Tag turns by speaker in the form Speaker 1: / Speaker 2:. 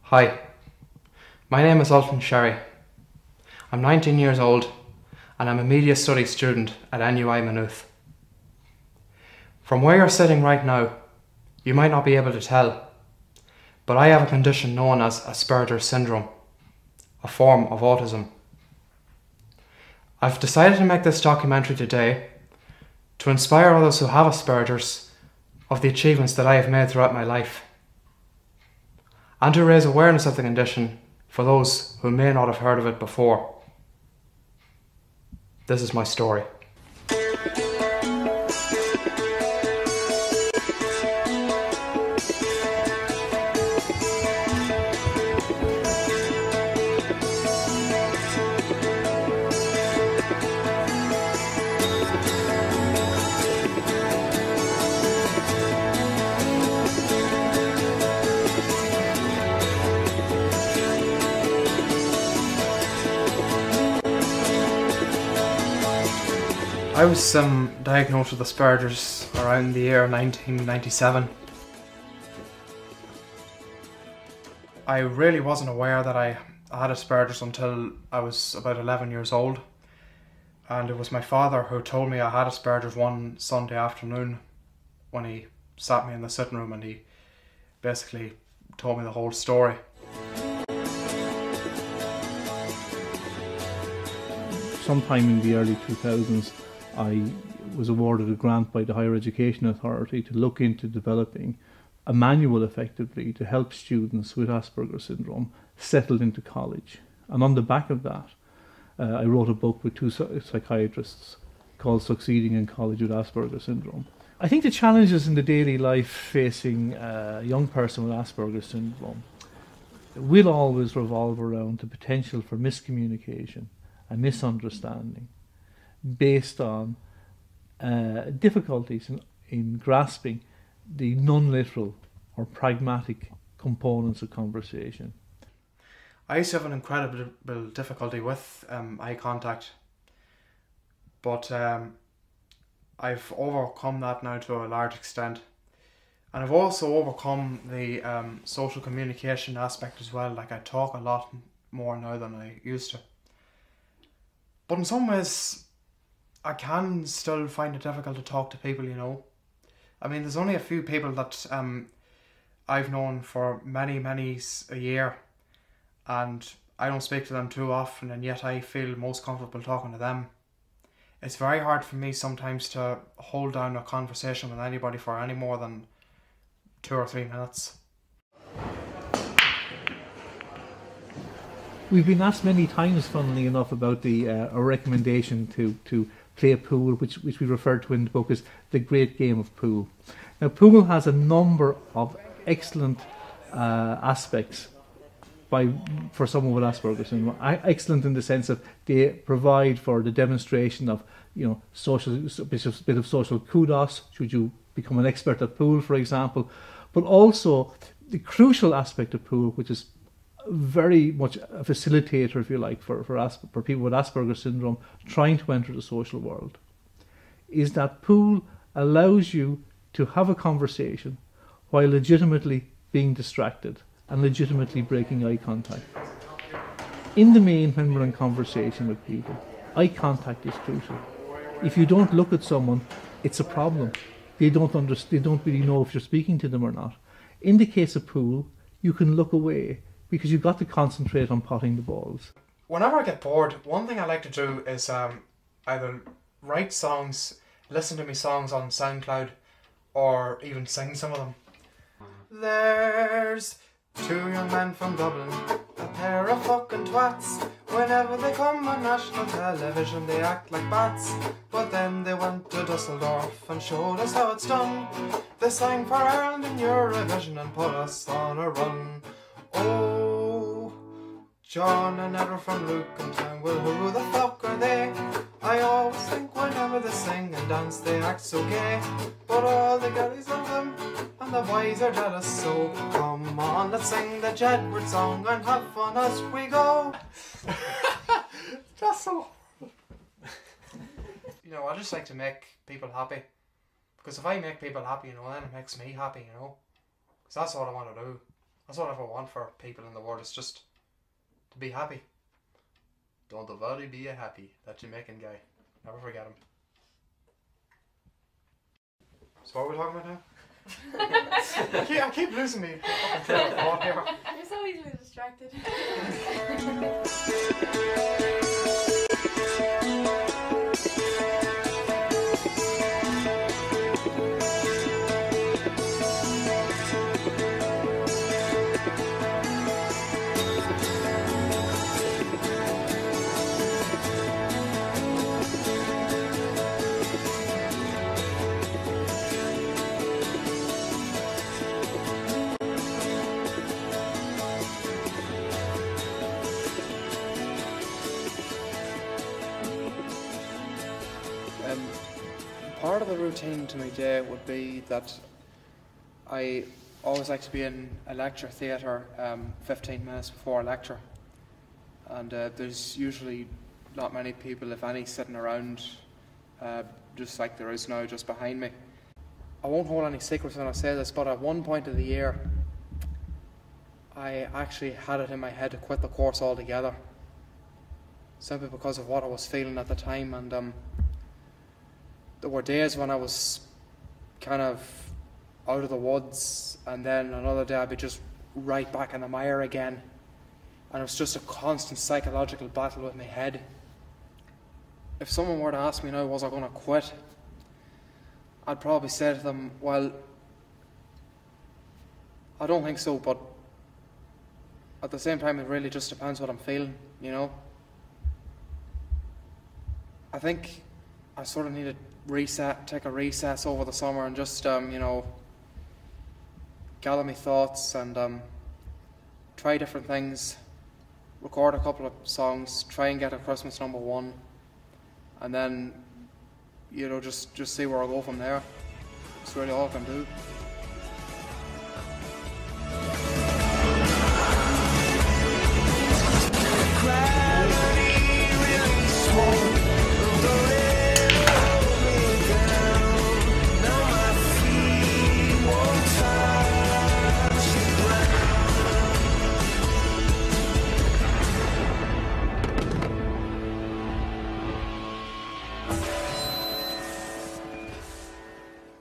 Speaker 1: Hi, my name is Alton Sherry. I'm 19 years old and I'm a media studies student at NUI Maynooth. From where you're sitting right now, you might not be able to tell, but I have a condition known as Aspergers syndrome, a form of autism. I've decided to make this documentary today to inspire others who have Aspergers of the achievements that I have made throughout my life, and to raise awareness of the condition for those who may not have heard of it before. This is my story. I was diagnosed with Asperger's around the year 1997. I really wasn't aware that I had Asperger's until I was about 11 years old, and it was my father who told me I had Asperger's one Sunday afternoon when he sat me in the sitting room and he basically told me the whole story.
Speaker 2: Sometime in the early 2000s, I was awarded a grant by the Higher Education Authority to look into developing a manual effectively to help students with Asperger's syndrome settle into college. And on the back of that, I wrote a book with two psychiatrists called Succeeding in College with Asperger's syndrome. I think the challenges in the daily life facing a young person with Asperger's syndrome will always revolve around the potential for miscommunication and misunderstanding based on difficulties in grasping the non-literal or pragmatic components of conversation.
Speaker 1: I used to have an incredible difficulty with eye contact, but I've overcome that now to a large extent, and I've also overcome the social communication aspect as well. Like, I talk a lot more now than I used to, but in some ways I can still find it difficult to talk to people, you know. I mean, there's only a few people that I've known for many a year, and I don't speak to them too often, and yet I feel most comfortable talking to them. It's very hard for me sometimes to hold down a conversation with anybody for any more than 2 or 3 minutes.
Speaker 2: We've been asked many times, funnily enough, about a recommendation to play pool, which we refer to in the book as the great game of pool. Now, pool has a number of excellent aspects for someone with Asperger's syndrome. Excellent in the sense that they provide for the demonstration of, you know, a bit of social kudos should you become an expert at pool, for example, but also the crucial aspect of pool, which is very much a facilitator, if you like, for people with Asperger's syndrome trying to enter the social world, is that pool allows you to have a conversation while legitimately being distracted and legitimately breaking eye contact. In the main, when we're in conversation with people, eye contact is crucial. If you don't look at someone, it's a problem. They don't really know if you're speaking to them or not. In the case of pool, you can look away, because you've got to concentrate on potting the balls.
Speaker 1: Whenever I get bored, one thing I like to do is either write songs, listen to me songs on SoundCloud, or even sing some of them. There's 2 young men from Dublin, a pair of fucking twats. Whenever they come on national television, they act like bats. But then they went to Dusseldorf and showed us how it's done. They sang for Ireland in Eurovision and put us on a run. Oh, John and Edward from Lucantown, well, who the fuck are they? I always think whenever they sing and dance they act so gay, but all the girlies love them and the boys are jealous, so come on, let's sing the Jedward song and have fun as we go. That's so horrible. You know, I just like to make people happy, because if I make people happy, you know, then it makes me happy, you know, because that's all I want to do. That's what I want for people in the world, is just to be happy. Don't worry, be happy. That Jamaican guy. Never forget him. So what are we talking about now? I keep losing me.
Speaker 3: You're so easily distracted.
Speaker 1: Part of the routine to my day would be that I always like to be in a lecture theatre 15 minutes before a lecture, and there's usually not many people, if any, sitting around, just like there is now just behind me. I won't hold any secrets when I say this, but at one point of the year I actually had it in my head to quit the course altogether, simply because of what I was feeling at the time. And there were days when I was kind of out of the woods, and then another day I'd be just right back in the mire again, and it was just a constant psychological battle with my head. If someone were to ask me now, was I going to quit, I'd probably say to them, well, I don't think so, but at the same time it really just depends what I'm feeling, you know. I think I sort of need to take a recess over the summer and just, you know, gather my thoughts and try different things, record a couple of songs, try and get a Christmas #1, and then, you know, just see where I go from there. It's really all I can do.